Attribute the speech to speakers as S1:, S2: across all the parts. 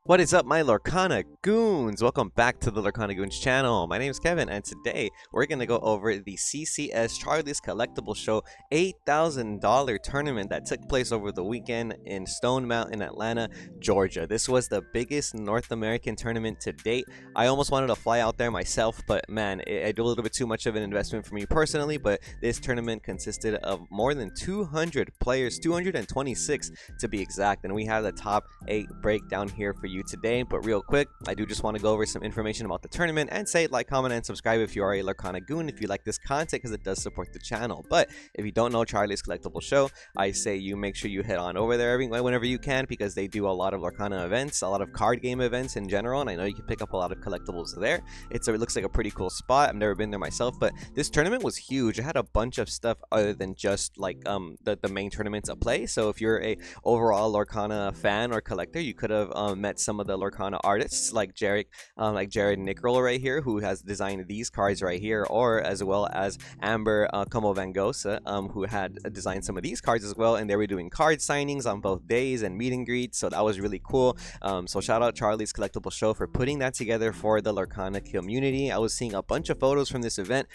S1: What is up, my Lorcana goons? Welcome back to the Lorcana Goons channel. My name is Kevin, and today we're going to go over the CCS Charlie's Collectible Show $8,000 tournament that took place over the weekend in Stone Mountain, Atlanta, Georgia. This was the biggest North American tournament to date. I almost wanted to fly out there myself, but man, I do a little bit too much of an investment for me personally. But this tournament consisted of more than 200 players, 226 to be exact, and we have the top 8 breakdown here for you today. But real quick, I do just want to go over some information about the tournament and say like, comment, and subscribe if you are a Lorcana goon, if you like this content, because it does support the channel. But if you don't know Charlie's Collectible Show, I say you make sure you head on over there whenever you can, because they do a lot of Lorcana events, a lot of card game events in general, and I know you can pick up a lot of collectibles there. It looks like a pretty cool spot. I've never been there myself, but this tournament was huge. It had a bunch of stuff other than just like the main tournaments at play. So if you're a overall Lorcana fan or collector, you could have met some of the Lorcana artists like Jared Nickrell right here, who has designed these cards right here, or as well as Amber Como Vangosa, who had designed some of these cards as well, and they were doing card signings on both days and meet and greets, so that was really cool. So shout out Charlie's Collectible Show for putting that together for the Lorcana community. I was seeing a bunch of photos from this event.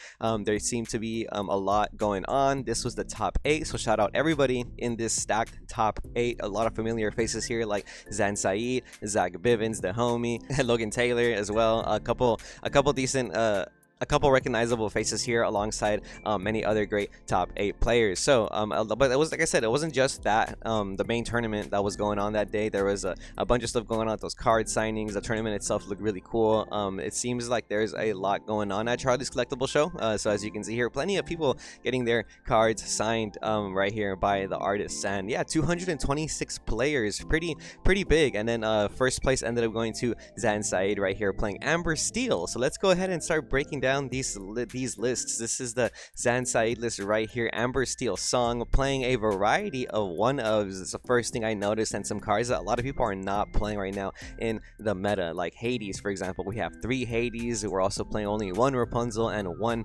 S1: There seemed to be a lot going on. This was the top 8, so shout out everybody in this stacked top 8. A lot of familiar faces here like Zan Saeed, Zach Bivens, the homie, Logan Taylor as well. A couple decent a couple recognizable faces here alongside many other great top 8 players. So but it was, like I said, it wasn't just that the main tournament that was going on that day. There was a bunch of stuff going on with those card signings. The tournament itself looked really cool. It seems like there's a lot going on at Charlie's Collectible Show. So as you can see here, plenty of people getting their cards signed right here by the artists. And yeah, 226 players, pretty big. And then first place ended up going to Zan Saeed right here playing Amber Steel. So let's go ahead and start breaking down these lists. This is the Zan Saeed list right here. Amber Steel song, playing a variety of one-ofs. It's the first thing I noticed, and some cards that a lot of people are not playing right now in the meta, like Hades, for example. We have 3 Hades. We're also playing only 1 Rapunzel and 1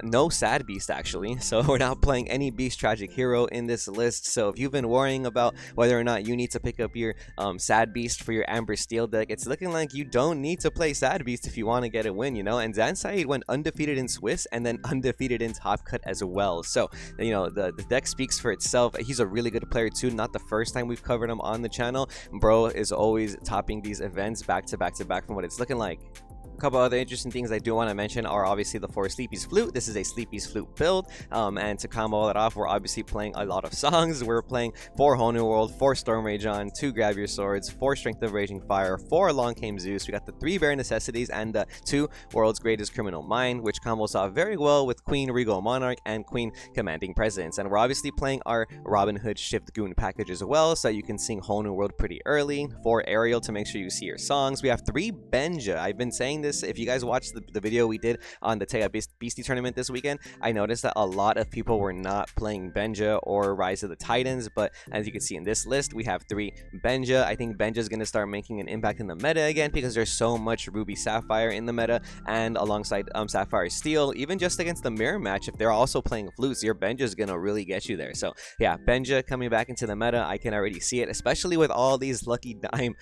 S1: no Sad Beast, actually. So we're not playing any Beast Tragic Hero in this list. So if you've been worrying about whether or not you need to pick up your Sad Beast for your Amber Steel deck, it's looking like you don't need to play Sad Beast if you want to get a win, you know. And Zan Saeed went undefeated in Swiss and then undefeated in Top Cut as well. So, you know, the deck speaks for itself. He's a really good player too. Not the first time we've covered him on the channel. Bro is always topping these events back to back from what it's looking like. A couple other interesting things I do want to mention are obviously the 4 Sleepy's Flute. This is a Sleepy's Flute build, and to combo that off, we're obviously playing a lot of songs. We're playing 4 Whole New World, 4 Storm Rage On, 2 Grab Your Swords, 4 Strength of Raging Fire, 4 Along Came Zeus. We got the 3 Bare Necessities and the 2 World's Greatest Criminal Mind, which combos off very well with Queen Regal Monarch and Queen Commanding Presence. And we're obviously playing our Robin Hood Shift Goon package as well, so you can sing Whole New World pretty early. 4 Ariel to make sure you see your songs. We have 3 Benja. I've been saying this, if you guys watch the video we did on the Taya Beastie tournament this weekend, I noticed that a lot of people were not playing Benja or Rise of the Titans, but as you can see in this list, we have 3 Benja. I think Benja is going to start making an impact in the meta again, because there's so much Ruby Sapphire in the meta, and alongside Sapphire Steel, even just against the mirror match, if they're also playing flutes, your Benja is going to really get you there. So yeah, Benja coming back into the meta, I can already see it, especially with all these Lucky Dime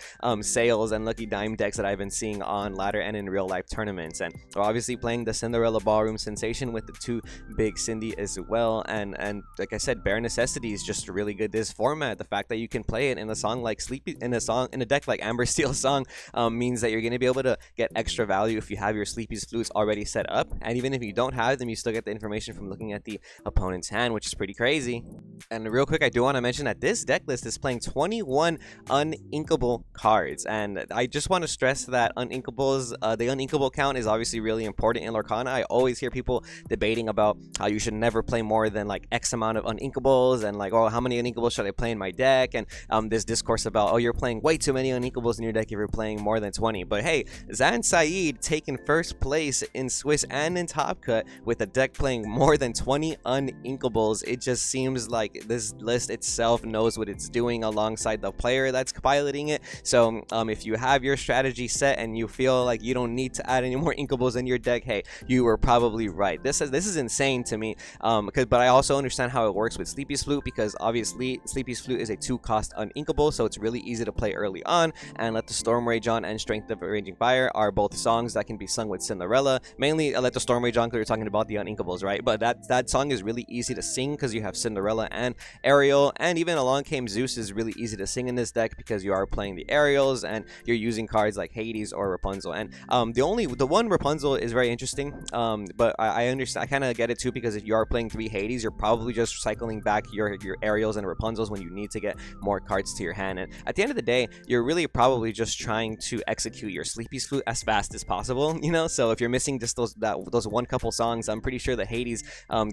S1: sales and Lucky Dime decks that I've been seeing on ladder and in real life tournaments. And we're obviously playing the Cinderella Ballroom Sensation with the 2 Big Cindy as well, and like I said, Bare Necessity is just really good this format. The fact that you can play it in a song like Sleepy, in a deck like Amber Steel song, means that you're going to be able to get extra value if you have your Sleepy's Flutes already set up, and even if you don't have them, you still get the information from looking at the opponent's hand, which is pretty crazy. And real quick, I do want to mention that this deck list is playing 21 uninkable cards, and I just want to stress that uninkables, the uninkable count is obviously really important in Lorcana. I always hear people debating about how you should never play more than like X amount of uninkables, and like, oh, how many uninkables should I play in my deck? And this discourse about, oh, you're playing way too many uninkables in your deck if you're playing more than 20. But hey, Zan Saeed taking first place in Swiss and in Top Cut with a deck playing more than 20 uninkables. It just seems like this list itself knows what it's doing alongside the player that's piloting it. So if you have your strategy set and you feel like you don't don't need to add any more Inkables in your deck, hey, you were probably right. This is insane to me. But I also understand how it works with Sleepy's Flute, because obviously Sleepy's Flute is a 2-cost uninkable, so it's really easy to play early on. And Let the Storm Rage On and Strength of Raging Fire are both songs that can be sung with Cinderella. Mainly Let the Storm Rage On because you're talking about the uninkables, right? But that song is really easy to sing because you have Cinderella and Ariel, and even Along Came Zeus is really easy to sing in this deck because you are playing the Ariels and you're using cards like Hades or Rapunzel. And the one Rapunzel is very interesting, but I understand, I kind of get it too, because if you are playing 3 Hades, you're probably just cycling back your Ariels and Rapunzels when you need to get more cards to your hand. And at the end of the day, you're really probably just trying to execute your Sleepy's Flute as fast as possible, you know? So if you're missing just those one couple songs, I'm pretty sure the Hades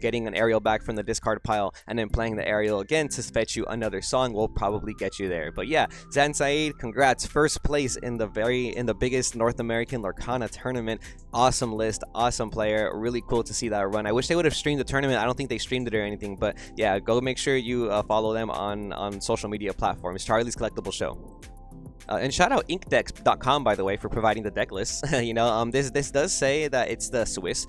S1: getting an Ariel back from the discard pile and then playing the Ariel again to fetch you another song will probably get you there. But yeah, Zan Saeed, congrats, first place in the biggest North American Lorcana tournament. Awesome list, awesome player, really cool to see that run. I wish they would have streamed the tournament. I don't think they streamed it or anything, but yeah, go make sure you follow them on social media platforms. Charlie's Collectible Show. And shout out inkdex.com, by the way, for providing the deck list. You know, this does say that it's the Swiss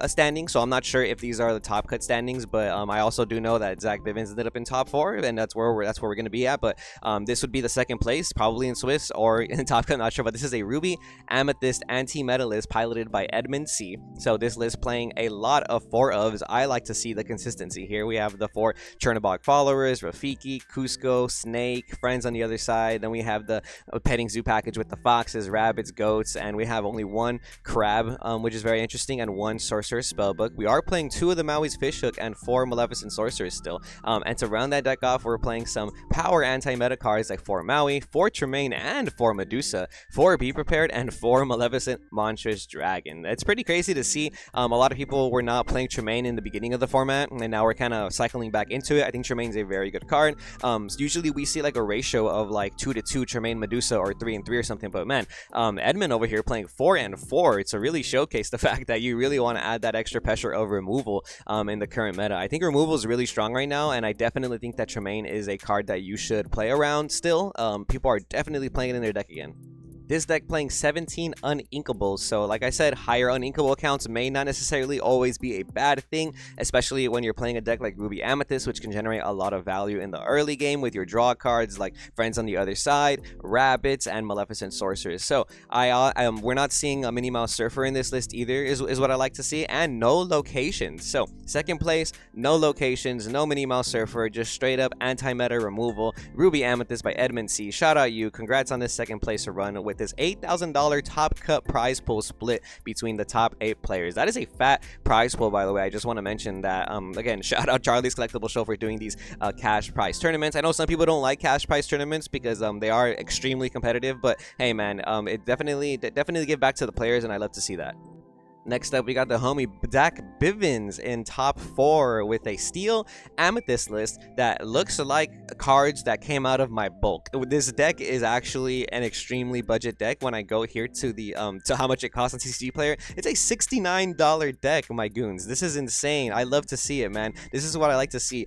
S1: standing, so I'm not sure if these are the top cut standings, but I also do know that Zach Bivens ended up in top 4, and that's where we're going to be at. But this would be the second place, probably in Swiss or in top cut, not sure. But this is a Ruby Amethyst anti-meta list piloted by Edmund C. So this list playing a lot of 4-ofs. I like to see the consistency here. We have the 4 Chernobog followers, Rafiki, Cusco, Snake, Friends on the other side. Then we have the petting zoo package with the foxes, rabbits, goats, and we have only 1 crab, which is very interesting, and 1 sorcerer's spellbook. We are playing 2 of the Maui's fishhook and 4 maleficent sorcerers still, and to round that deck off, we're playing some power anti-meta cards like 4 Maui, 4 Tremaine, and 4 Medusa, 4 Be Prepared, and 4 maleficent monstrous dragon. It's pretty crazy to see. A lot of people were not playing Tremaine in the beginning of the format, and now we're kind of cycling back into it. I think Tremaine's a very good card. Usually we see like a ratio of like 2-2 Tremaine Medusa or 3-3 or something, but man, Edmund over here playing 4-4. It's to really showcase the fact that you really want to add that extra pressure of removal in the current meta. I think removal is really strong right now, and I definitely think that Tremaine is a card that you should play around still. People are definitely playing it in their deck again. This deck playing 17 uninkables, so like I said, higher uninkable accounts may not necessarily always be a bad thing, especially when you're playing a deck like Ruby Amethyst, which can generate a lot of value in the early game with your draw cards like Friends on the Other Side, Rabbits, and Maleficent Sorcerers. So we're not seeing a Minnie Mouse Surfer in this list either, is what I like to see, and no locations. So second place, no locations, no Minnie Mouse Surfer, just straight up anti-meta removal. Ruby Amethyst by Edmund C. Shout out you, congrats on this second place run with this $8,000 top cut prize pool split between the top 8 players. That is a fat prize pool, by the way. I just want to mention that. Again, shout out Charlie's Collectible Show for doing these cash prize tournaments. I know some people don't like cash prize tournaments because they are extremely competitive, but hey man, it definitely give back to the players, and I love to see that. Next up, we got the homie Zach Bivens in top 4 with a steel amethyst list that looks like cards that came out of my bulk. This deck is actually an extremely budget deck. When I go here to the to how much it costs on CCG Player, it's a $69 deck, my goons. This is insane. I love to see it, man. This is what I like to see.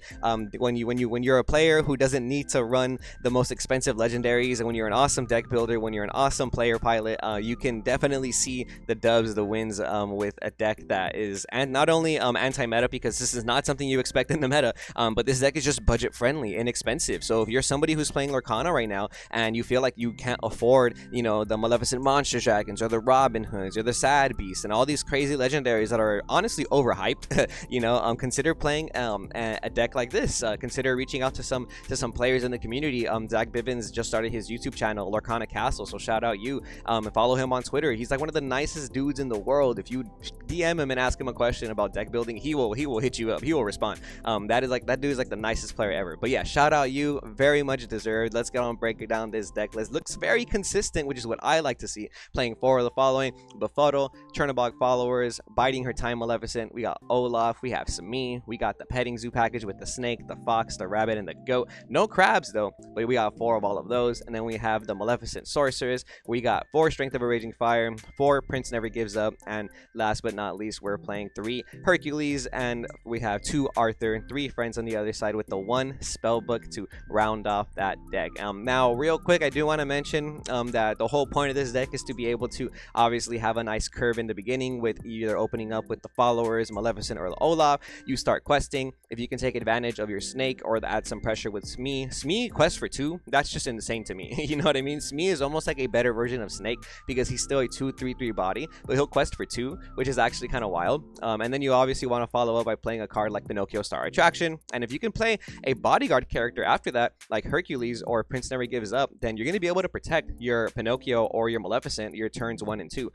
S1: When you're a player who doesn't need to run the most expensive legendaries, and when you're an awesome deck builder, when you're an awesome player pilot, you can definitely see the dubs, the wins, with a deck that is, and not only anti-meta, because this is not something you expect in the meta, but this deck is just budget friendly, inexpensive. So if you're somebody who's playing Lorcana right now and you feel like you can't afford, you know, the Maleficent Monster Dragons or the Robin Hoods or the Sad Beast and all these crazy legendaries that are honestly overhyped, you know, consider playing a deck like this. Consider reaching out to some players in the community. Zach Bivens just started his YouTube channel, Lorcana Castle, so shout out you, and follow him on Twitter. He's like one of the nicest dudes in the world. If you DM him and ask him a question about deck building, he will hit you up. He will respond. That dude is like the nicest player ever. But yeah, shout out you, very much deserved. Let's get on breaking down this deck list. Looks very consistent, which is what I like to see. Playing 4 of the following: Befuddle, Chernobog followers, Biding Her Time Maleficent. We got Olaf. We have Sami. We got the petting zoo package with the snake, the fox, the rabbit, and the goat. No crabs though, but we got 4 of all of those. And then we have the Maleficent Sorcerers. We got 4 Strength of a Raging Fire, 4 Prince Never Gives Up, and last but not least, we're playing 3 Hercules, and we have 2 Arthur and 3 friends on the other side with the 1 spellbook to round off that deck. Now, real quick, I do want to mention that the whole point of this deck is to be able to obviously have a nice curve in the beginning with either opening up with the followers, Maleficent, or the Olaf. You start questing. If you can take advantage of your snake or add some pressure with Smee quest for 2, that's just insane to me. You know what I mean? Smee is almost like a better version of Snake because he's still a 2/3/3 body, but he'll quest for 2, which is actually kind of wild. And then you obviously want to follow up by playing a card like Pinocchio Star Attraction. And if you can play a bodyguard character after that, like Hercules or Prince Never Gives Up, then you're going to be able to protect your Pinocchio or your Maleficent your turns 1 and 2.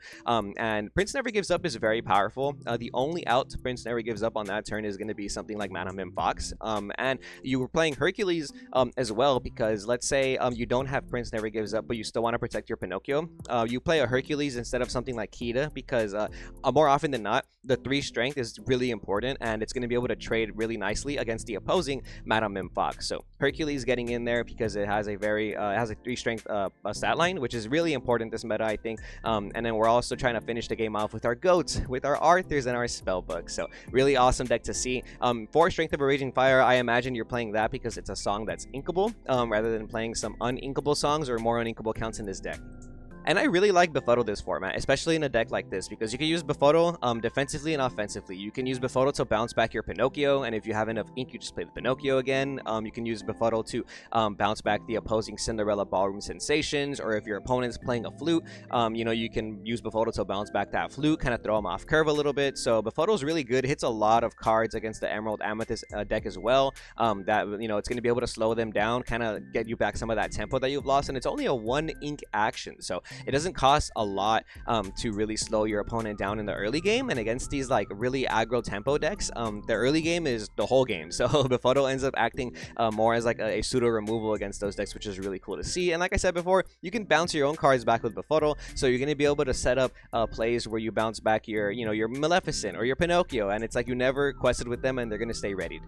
S1: And Prince Never Gives Up is very powerful. The only out to Prince Never Gives Up on that turn is going to be something like Mana Mim Fox. And you were playing Hercules as well, because let's say you don't have Prince Never Gives Up, but you still want to protect your Pinocchio. You play a Hercules instead of something like Kita, because more often than not, the 3 strength is really important, and it's going to be able to trade really nicely against the opposing Madame Mim Fox. So Hercules getting in there because it has a 3 strength stat line, which is really important this meta, I think. And then we're also trying to finish the game off with our goats, with our Arthurs and our spellbook. So really awesome deck to see. 4 strength of a Raging Fire, I imagine you're playing that because it's a song that's inkable, rather than playing some uninkable songs or more uninkable counts in this deck. And I really like Befuddle this format, especially in a deck like this, because you can use Befuddle defensively and offensively. You can use Befuddle to bounce back your Pinocchio, and if you have enough ink, you just play the Pinocchio again. You can use Befuddle to bounce back the opposing Cinderella Ballroom Sensations, or if your opponent's playing a flute, you can use Befuddle to bounce back that flute, kind of throw them off curve a little bit. So Befuddle's really good. It hits a lot of cards against the Emerald Amethyst deck as well. It's going to be able to slow them down, kind of get you back some of that tempo that you've lost, and it's only a 1 ink action, so it doesn't cost a lot to really slow your opponent down in the early game. And against these like really aggro tempo decks, the early game is the whole game, so Befuddle ends up acting more as like a pseudo removal against those decks, which is really cool to see. And like I said before, you can bounce your own cards back with Befuddle, so you're going to be able to set up plays where you bounce back your Maleficent or your Pinocchio, and it's like you never quested with them and they're going to stay ready.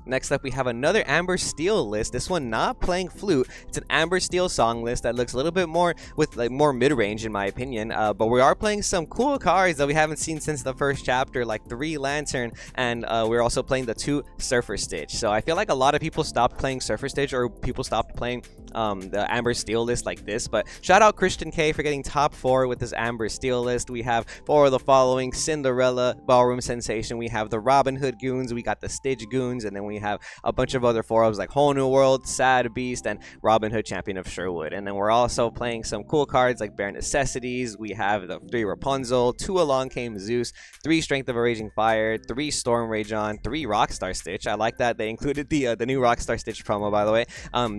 S1: Next up, we have another Amber Steel list. This one not playing flute. It's an Amber Steel song list that looks a little bit more with like more mid-range in my opinion. But we are playing some cool cards that we haven't seen since the first chapter, like 3 Lantern, and we're also playing the 2 Surfer Stitch. So I feel like a lot of people stopped playing Surfer Stitch, or people stopped playing the Amber Steel list like this. But shout out Christian K for getting top 4 with this Amber Steel list. We have 4 of the following: Cinderella Ballroom Sensation, we have the Robin Hood Goons, we got the Stitch Goons, and then we have a bunch of other 4-ofs like Whole New World, Sad Beast, and Robin Hood Champion of Sherwood. And then we're also playing some cool cards like Bare Necessities. We have the 3 Rapunzel, 2 Along Came Zeus, 3 Strength of a Raging Fire, 3 Storm Rage On, 3 Rockstar Stitch. I like that they included the new Rockstar Stitch promo, by the way.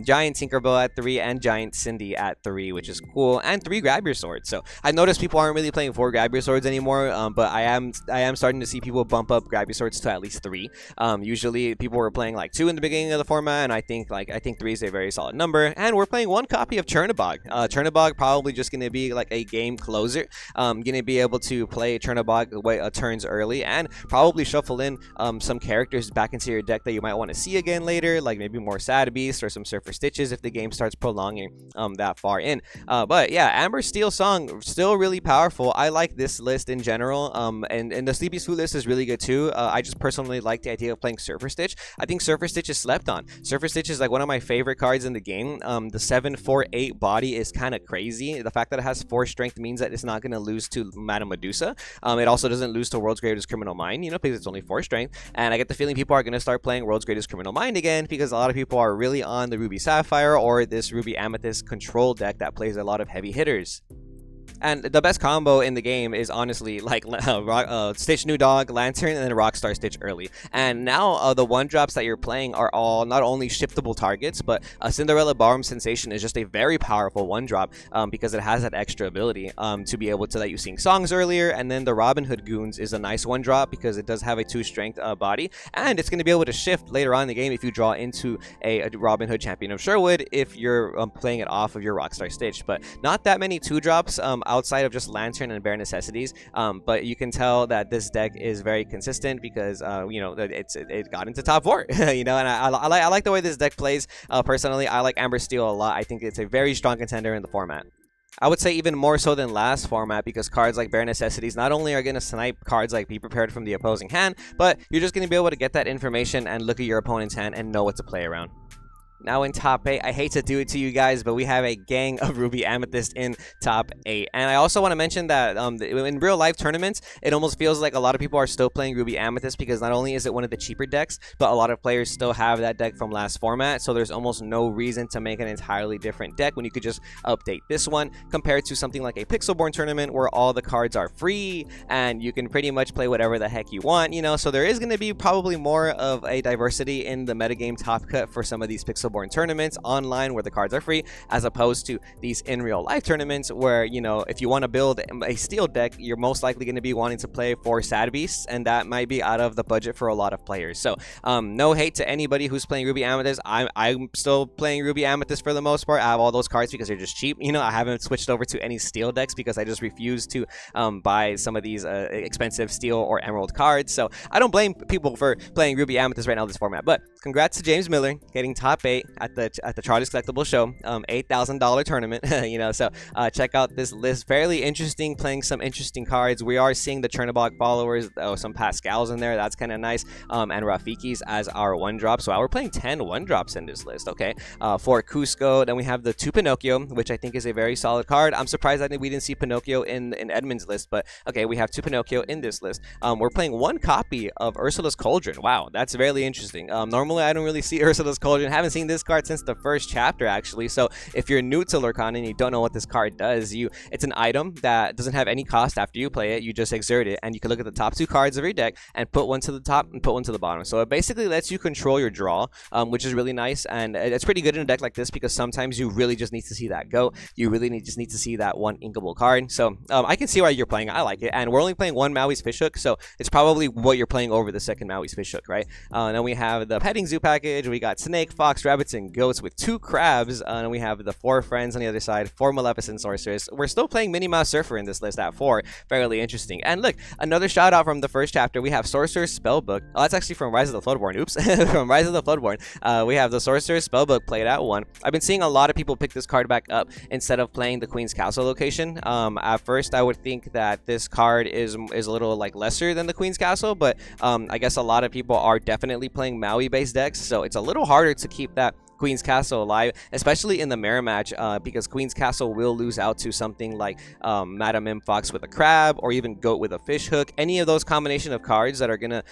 S1: Giant Tinkerbell at 3, and Giant Cindy at 3, which is cool, and 3 Grab Your Swords. So I noticed people aren't really playing 4 Grab Your Swords anymore, but I am starting to see people bump up Grab Your Swords to at least 3. Usually people were playing like 2 in the beginning of the format, and I think 3 is a very solid number. And we're playing 1 copy of Chernabog. Chernabog probably just going to be like a game closer. Going to be able to play Chernabog turns early, and probably shuffle in some characters back into your deck that you might want to see again later, like maybe more Sad Beast or some Surfer Stitches if the game starts prolonging that far in. But yeah, Amber Steel song still really powerful. I like this list in general, and the Sleepy Sleuth list is really good too. I just personally like the idea of playing Surfer Stitch. I think Surfer Stitch is slept on. Surfer Stitch is like one of my favorite cards in the game. The 7/4/8 body is kind of crazy. The fact that it has 4 strength means that it's not going to lose to Madame Medusa. It also doesn't lose to World's Greatest Criminal Mind, because it's only 4 strength. And I get the feeling people are going to start playing World's Greatest Criminal Mind again, because a lot of people are really on the Ruby Sapphire or this Ruby Amethyst control deck that plays a lot of heavy hitters. And the best combo in the game is honestly like Stitch New Dog, Lantern, and then Rockstar Stitch early. And now the 1-drops that you're playing are all not only shiftable targets, but Cinderella Ballroom Sensation is just a very powerful 1-drop because it has that extra ability to be able to let you sing songs earlier. And then the Robin Hood Goons is a nice 1-drop because it does have a 2-strength body, and it's going to be able to shift later on in the game if you draw into a Robin Hood Champion of Sherwood if you're playing it off of your Rockstar Stitch. But not that many 2-drops outside of just Lantern and Bare Necessities, but you can tell that this deck is very consistent because it got into top 4. And I like the way this deck plays. Personally, I like Amber Steel a lot. I think it's a very strong contender in the format. I would say even more so than last format, because cards like Bare Necessities not only are going to snipe cards like Be Prepared from the opposing hand, but you're just going to be able to get that information and look at your opponent's hand and know what to play around. Now in top 8, I hate to do it to you guys, but we have a gang of Ruby Amethyst in top 8. And I also want to mention that in real life tournaments, it almost feels like a lot of people are still playing Ruby Amethyst, because not only is it one of the cheaper decks, but a lot of players still have that deck from last format. So there's almost no reason to make an entirely different deck when you could just update this one, compared to something like a Pixelborn tournament where all the cards are free and you can pretty much play whatever the heck you want, you know. So there is going to be probably more of a diversity in the metagame top cut for some of these Pixelborn tournaments online where the cards are free, as opposed to these in real life tournaments where, you know, if you want to build a steel deck, you're most likely going to be wanting to play 4 Sad Beasts, and that might be out of the budget for a lot of players. So no hate to anybody who's playing Ruby Amethyst. I'm still playing Ruby Amethyst for the most part. I have all those cards because they're just cheap. You know, I haven't switched over to any steel decks because I just refuse to buy some of these expensive steel or emerald cards. So I don't blame people for playing Ruby Amethyst right now in this format. But congrats to James Miller getting top 8 at the Charlie's Collectible Show, $8,000 tournament. You know, so check out this list. Fairly interesting, playing some interesting cards. We are seeing the Chernobog followers, some Pascals in there. That's kind of nice. And Rafikis as our 1-drop. So we're playing 10 1-drops in this list. Okay, for Cusco, then we have the 2 Pinocchio, which I think is a very solid card. I'm surprised that we didn't see Pinocchio in Edmund's list, but okay, we have 2 Pinocchio in this list. We're playing 1 copy of Ursula's Cauldron. Wow, that's really interesting. Normally I don't really see Ursula's Cauldron. Haven't seen this card since the first chapter, actually. So if you're new to Lorcana and you don't know what this card does, it's an item that doesn't have any cost after you play it. You just exert it, and you can look at the top 2 cards of your deck and put one to the top and put one to the bottom. So it basically lets you control your draw, which is really nice, and it's pretty good in a deck like this because sometimes you really just need to see that go. You really just need to see that one inkable card. So I can see why you're playing. I like it, and we're only playing 1 Maui's Fishhook, so it's probably what you're playing over the second Maui's Fishhook, right? Then we have the Petting Zoo package. We got Snake, Fox, Rabbits, and Goats with 2 Crabs. And we have the 4 Friends on the other side, 4 Maleficent Sorceress. We're still playing Minnie Mouse Surfer in this list at 4. Fairly interesting. And look, another shout out from the first chapter. We have Sorcerer's Spellbook. Oh, that's actually from Rise of the Floodborn. Oops. From Rise of the Floodborn. We have the Sorcerer's Spellbook played at 1. I've been seeing a lot of people pick this card back up instead of playing the Queen's Castle location. At first, I would think that this card is a little like lesser than the Queen's Castle, but I guess a lot of people are definitely playing Maui-based decks, so it's a little harder to keep that Queen's Castle alive, especially in the mirror match, because Queen's Castle will lose out to something like Madame M Fox with a crab, or even Goat with a fish hook. Any of those combination of cards that are gonna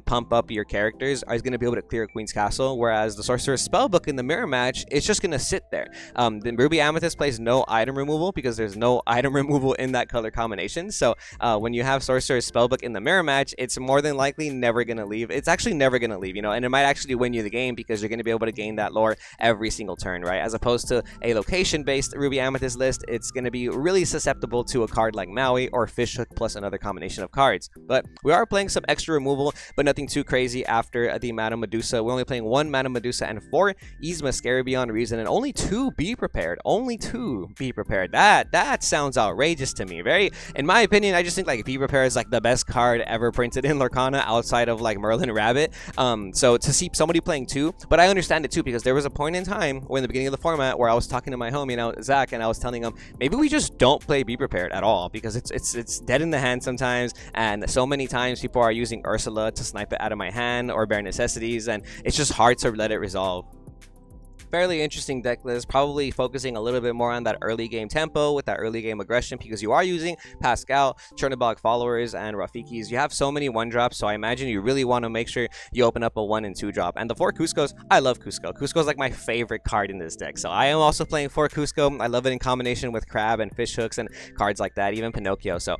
S1: pump up your characters are gonna be able to clear Queen's Castle, whereas the Sorcerer's Spellbook in the mirror match, it's just gonna sit there. The Ruby Amethyst plays no item removal because there's no item removal in that color combination. So when you have Sorcerer's Spellbook in the mirror match, it's more than likely never gonna leave. It's actually never gonna leave, you know, and it might actually win you the game because you're gonna be able to gain that lore every single turn, right? As opposed to a location-based Ruby Amethyst list, it's going to be really susceptible to a card like Maui or Fishhook plus another combination of cards. But we are playing some extra removal, but nothing too crazy after the Madame Medusa. We're only playing 1 Madame Medusa and 4 Yzma Scary Beyond Reason, and only 2 Be Prepared. Only 2 Be Prepared. That sounds outrageous to me. Very, in my opinion, I just think like Be Prepared is like the best card ever printed in Lorcana outside of like Merlin Rabbit. So to see somebody playing 2, but I understand it too, because there was a point in time or in the beginning of the format where I was talking to my homie, Zach, and I was telling him maybe we just don't play Be Prepared at all because it's dead in the hand sometimes, and so many times people are using Ursula to snipe it out of my hand or Bare Necessities, and it's just hard to let it resolve. Fairly interesting deck list, probably focusing a little bit more on that early game tempo with that early game aggression, because you are using Pascal, Chernobog followers, and Rafikis. You have so many 1-drops, so I imagine you really want to make sure you open up a 1 and 2 drop. And the 4 Cuscos, I love Cusco. Cusco's like my favorite card in this deck, so I am also playing 4 Cusco. I love it in combination with Crab and Fish Hooks and cards like that, even Pinocchio. So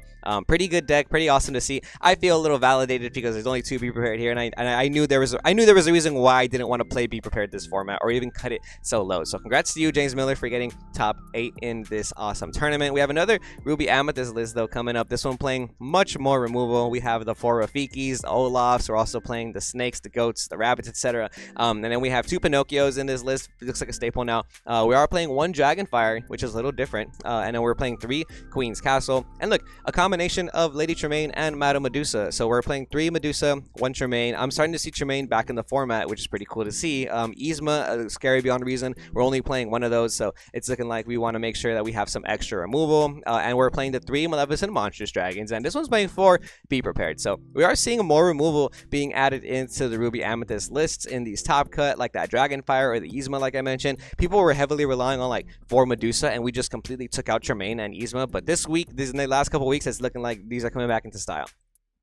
S1: pretty good deck, pretty awesome to see. I feel a little validated because there's only 2 Be Prepared here, and I knew there was a reason why I didn't want to play Be Prepared this format or even cut it so low. So congrats to you, James Miller, for getting top 8 in this awesome tournament. We have another Ruby Amethyst list though coming up. This one playing much more removal. We have the 4 Rafikis, the Olafs. We're also playing the snakes, the goats, the rabbits, etc. And then we have 2 Pinocchios in this list. It looks like a staple now. We are playing 1 Dragonfire, which is a little different. And then we're playing 3 Queen's Castle. And look, a combination of Lady Tremaine and Madame Medusa. So we're playing 3 Medusa, 1 Tremaine. I'm starting to see Tremaine back in the format, which is pretty cool to see. Yzma, Scary Beyond Reason. We're only playing 1 of those, so it's looking like we want to make sure that we have some extra removal, and we're playing the 3 Maleficent Monstrous Dragons, and this one's playing 4 Be Prepared. So we are seeing more removal being added into the Ruby Amethyst lists in these top cut, like that Dragonfire or the Yzma, like I mentioned. People were heavily relying on like 4 Medusa, and we just completely took out Tremaine and Yzma, but this week, in the last couple weeks, it's looking like these are coming back into style.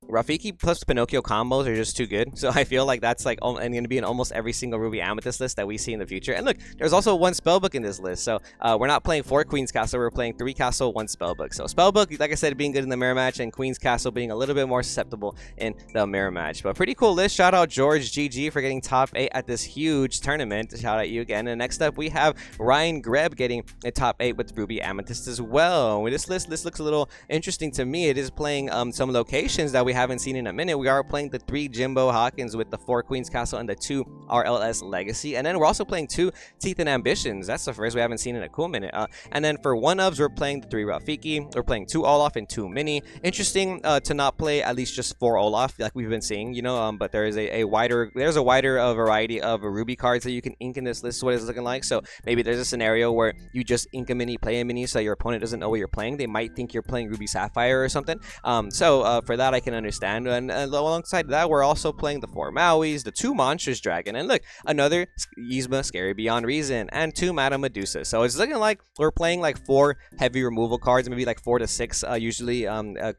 S1: Rafiki plus Pinocchio combos are just too good, so I feel like that's like and going to be in almost every single Ruby Amethyst list that we see in the future. And look, there's also 1 spellbook in this list, so we're not playing 4 Queen's Castle, we're playing 3 Castle, 1 spellbook. So spellbook, like I said, being good in the mirror match, and Queen's Castle being a little bit more susceptible in the mirror match. But pretty cool list. Shout out George GG for getting top 8 at this huge tournament. Shout out you again. And next up we have Ryan Greb getting a top 8 with Ruby Amethyst as well. With this list looks a little interesting to me. It is playing some locations that we haven't seen in a minute. We are playing the 3 Jimbo Hawkins with the 4 Queen's Castle and the 2 RLS Legacy, and then we're also playing 2 Teeth and Ambitions. That's the first we haven't seen in a cool minute. And then for 1-ofs, we're playing the 3 Rafiki, we're playing 2 Olaf and 2 Mini. Interesting to not play at least just 4 Olaf like we've been seeing, you know, but there is a wider variety of Ruby cards that you can ink in this list. What it's looking like. So maybe there's a scenario where you just ink a Mini, play a Mini, so your opponent doesn't know what you're playing. They might think you're playing Ruby Sapphire or something. So for that I can understand. And alongside that, we're also playing the 4 Mauis, the 2 Monstrous Dragon, and look, another Yzma Scary Beyond Reason, and 2 Madame Medusa. So it's looking like we're playing like 4 heavy removal cards, maybe like 4 to 6 usually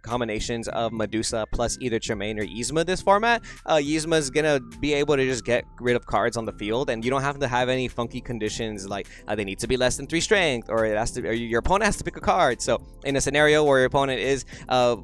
S1: combinations of Medusa plus either Tremaine or Yzma this format. Yzma is gonna be able to just get rid of cards on the field, and you don't have to have any funky conditions like they need to be less than 3 strength, or your opponent has to pick a card. So in a scenario where your opponent is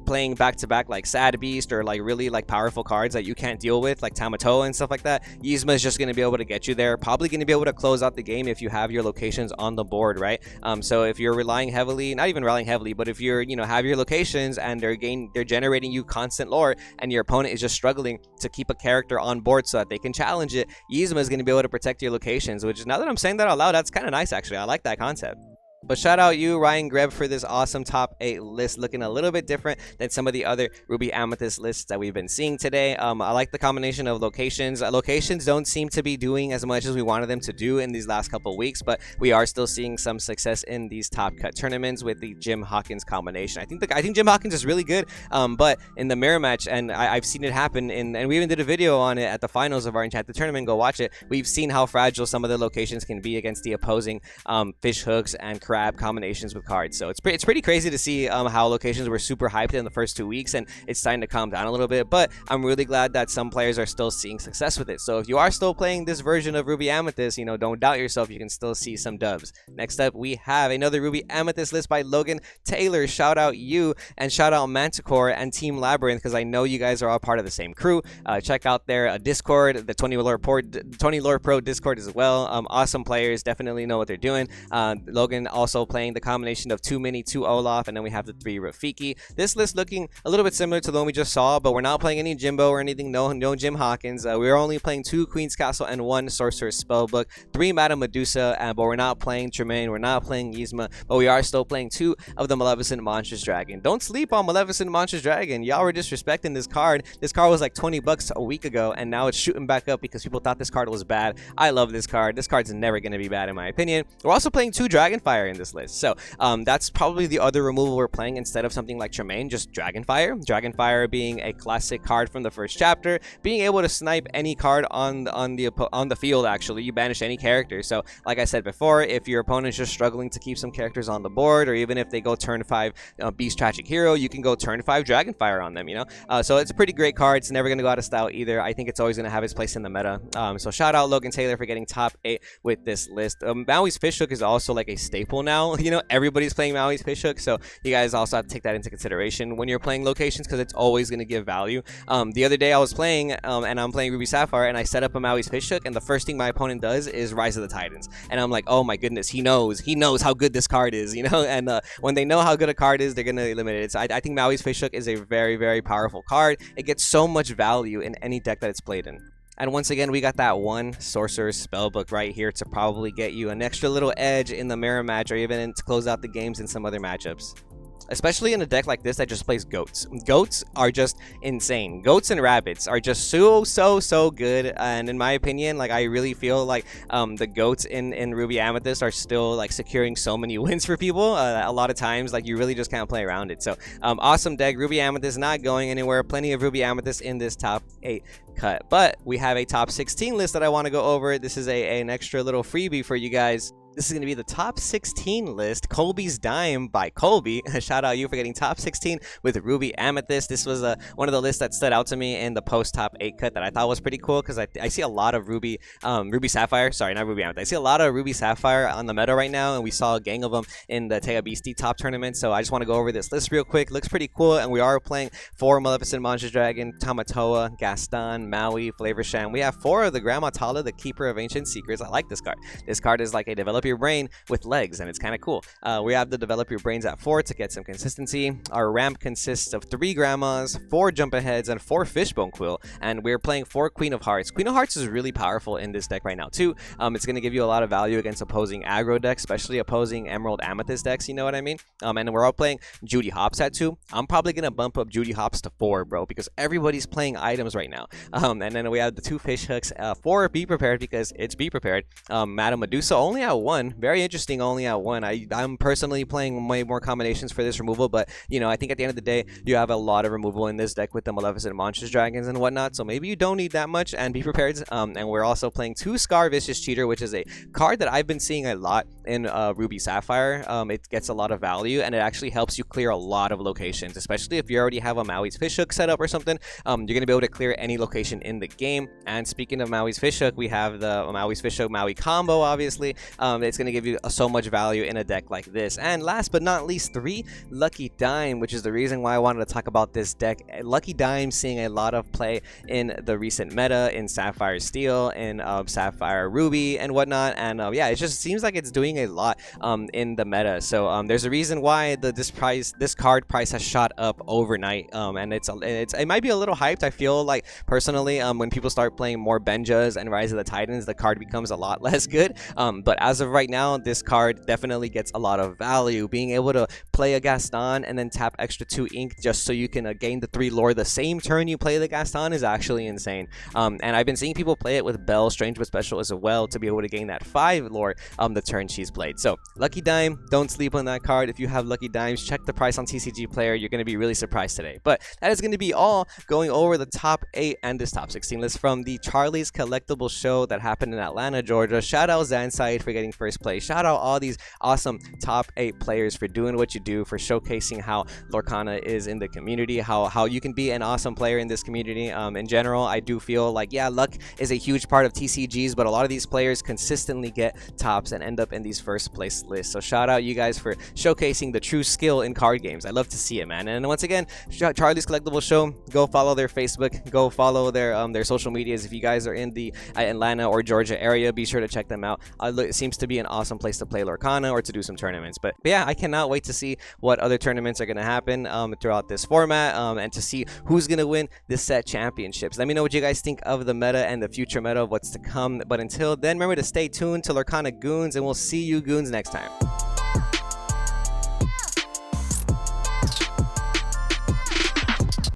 S1: playing back-to-back like Sad Beast, or like really like powerful cards that you can't deal with, like Tamato and stuff like that, Yzma is just going to be able to get you there. Probably going to be able to close out the game if you have your locations on the board, right? So if you're relying heavily, not even relying heavily, but if you're, you know, have your locations and they're generating you constant lore, and your opponent is just struggling to keep a character on board so that they can challenge it, Yzma is going to be able to protect your locations, which, now that I'm saying that out loud, that's kind of nice actually. I like that concept. But shout out you, Ryan Greb, for this awesome top 8 list, looking a little bit different than some of the other Ruby Amethyst lists that we've been seeing today. I like the combination of locations. Locations don't seem to be doing as much as we wanted them to do in these last couple of weeks, but we are still seeing some success in these top cut tournaments with the Jim Hawkins combination. I think Jim Hawkins is really good, but in the mirror match, and I've seen it happen, and we even did a video on it at the finals of our Enchanted tournament. Go watch it. We've seen how fragile some of the locations can be against the opposing fish hooks and crab combinations with cards. So it's pretty crazy to see how locations were super hyped in the first 2 weeks, and it's starting to calm down a little bit, but I'm really glad that some players are still seeing success with it. So if you are still playing this version of Ruby Amethyst, you know, don't doubt yourself, you can still see some dubs. Next up, we have another Ruby Amethyst list by Logan Taylor. Shout out you, and shout out Manticore and Team Labyrinth, because I know you guys are all part of the same crew. Check out their Discord, the 20 Lore Pro Discord as well. Awesome players, definitely know what they're doing. Logan also playing the combination of 2 Mini, 2 Olaf, and then we have the 3 Rafiki. This list looking a little bit similar to the one we just saw, but we're not playing any Jimbo or anything. No Jim Hawkins. We're only playing 2 Queen's Castle and 1 Sorcerer's Spellbook, 3 Madame Medusa, but we're not playing Tremaine, we're not playing Yzma, but we are still playing 2 of the Maleficent Monstrous Dragon. Don't sleep on Maleficent Monstrous Dragon. Y'all were disrespecting this card. This card was like 20 bucks a week ago, and now it's shooting back up because people thought this card was bad. I love this card. This card's never going to be bad in my opinion. We're also playing 2 Dragonfire in this list, so that's probably the other removal we're playing instead of something like Tremaine, just Dragonfire. Dragonfire being a classic card from the first chapter, being able to snipe any card on the field. Actually, you banish any character. So like I said before, if your opponent's just struggling to keep some characters on the board, or even if they go turn 5 Beast Tragic Hero, you can go turn 5 Dragonfire on them, you know. So it's a pretty great card. It's never going to go out of style either. I think it's always going to have its place in the meta. So shout out Logan Taylor for getting top 8 with this list. Maui's Fishhook is also like a staple now. You know, everybody's playing Maui's Fishhook, so you guys also have to take that into consideration when you're playing locations, because it's always going to give value. The other day I was playing, and I'm playing Ruby Sapphire, and I set up a Maui's Fishhook, and the first thing my opponent does is Rise of the Titans, and I'm like, oh my goodness, he knows how good this card is, you know. And when they know how good a card is, they're going to eliminate it. So I think Maui's Fishhook is a very, very powerful card. It gets so much value in any deck that it's played in. And once again, we got that 1 Sorcerer's Spellbook right here to probably get you an extra little edge in the mirror match, or even to close out the games in some other matchups. especially in a deck like this that just plays goats. Goats are just insane. Goats and rabbits are just so good, and in my opinion, like I really feel like the goats in Ruby Amethyst are still like securing so many wins for people. A lot of times, like you really just can't play around it. So awesome deck. Ruby Amethyst not going anywhere. Plenty of Ruby Amethyst in this top 8 cut, but we have a top 16 list that I want to go over. This is an extra little freebie for you guys. This is going to be the top 16 list, Colby's Dime by Colby. Shout out you for getting top 16 with Ruby Amethyst. This was one of the lists that stood out to me in the post top 8 cut that I thought was pretty cool, because I see a lot of Ruby Sapphire. Sorry, not Ruby Amethyst. I see a lot of Ruby Sapphire on the meta right now, and we saw a gang of them in the Tega Beastie top tournament. So I just want to go over this list real quick. Looks pretty cool, and we are playing 4 Maleficent Monster Dragon, Tamatoa, Gaston, Maui, Flavor Sham. We have 4 of the Grandma Tala, the Keeper of Ancient Secrets. I like this card. This card is like a develop your brain with legs, and it's kind of cool. We have the develop your brains at 4 to get some consistency. Our ramp consists of 3 grandmas, 4 jump aheads, and 4 fishbone quill, and we're playing 4 Queen of Hearts. Queen of Hearts is really powerful in this deck right now too. It's going to give you a lot of value against opposing aggro decks, especially opposing Emerald Amethyst decks, you know what I mean? And we're all playing Judy Hopps at 2. I'm probably going to bump up Judy Hopps to 4, bro, because everybody's playing items right now. And then we have the 2 fish hooks, 4 Be Prepared, because it's Be Prepared. Madame Medusa only at 1. Very interesting, only at 1. I'm personally playing way more combinations for this removal, but you know, I think at the end of the day, you have a lot of removal in this deck with the Maleficent Monsters Dragons and whatnot, so maybe you don't need that much, and Be Prepared. And we're also playing 2 Scar Vicious Cheater, which is a card that I've been seeing a lot in Ruby Sapphire. It gets a lot of value, and it actually helps you clear a lot of locations, especially if you already have a Maui's Fish Hook set up or something. You're going to be able to clear any location in the game. And speaking of Maui's Fish Hook, we have the Maui's Fish Hook Maui combo, obviously. It's going to give you so much value in a deck like this. And last but not least, 3 Lucky Dime, which is the reason why I wanted to talk about this deck. Lucky Dime seeing a lot of play in the recent meta, in Sapphire Steel, in Sapphire Ruby, and whatnot. And yeah, it just seems like it's doing a lot in the meta. So there's a reason why this card price has shot up overnight. And it might be a little hyped. I feel like personally, when people start playing more Benjas and Rise of the Titans, the card becomes a lot less good. But as of right now, this card definitely gets a lot of value. Being able to play a Gaston and then tap extra 2 ink just so you can gain the 3 lore the same turn you play the Gaston is actually insane. And I've been seeing people play it with Belle, Strange but Special as well, to be able to gain that 5 lore the turn she's played. So Lucky Dime, don't sleep on that card. If you have Lucky Dimes, check the price on TCG Player. You're going to be really surprised today. But that is going to be all going over the top 8 and this top 16 list from the Charlie's Collectible Show that happened in Atlanta, Georgia. Shout out Zanside for getting first place. Shout out all these awesome top 8 players for doing what you do, for showcasing how Lorcana is in the community, how you can be an awesome player in this community. In general, I do feel like, yeah, luck is a huge part of TCGs, but a lot of these players consistently get tops and end up in these first place lists. So shout out you guys for showcasing the true skill in card games. I love to see it, man. And once again, Charlie's Collectible Show, go follow their Facebook, go follow their social medias. If you guys are in the Atlanta or Georgia area, be sure to check them out. It seems to be an awesome place to play Lorcana or to do some tournaments. But yeah, I cannot wait to see what other tournaments are going to happen throughout this format, and to see who's going to win this set championships. Let me know what you guys think of the meta and the future meta of what's to come. But until then, remember to stay tuned to Lorcana Goons, and we'll see you goons next time.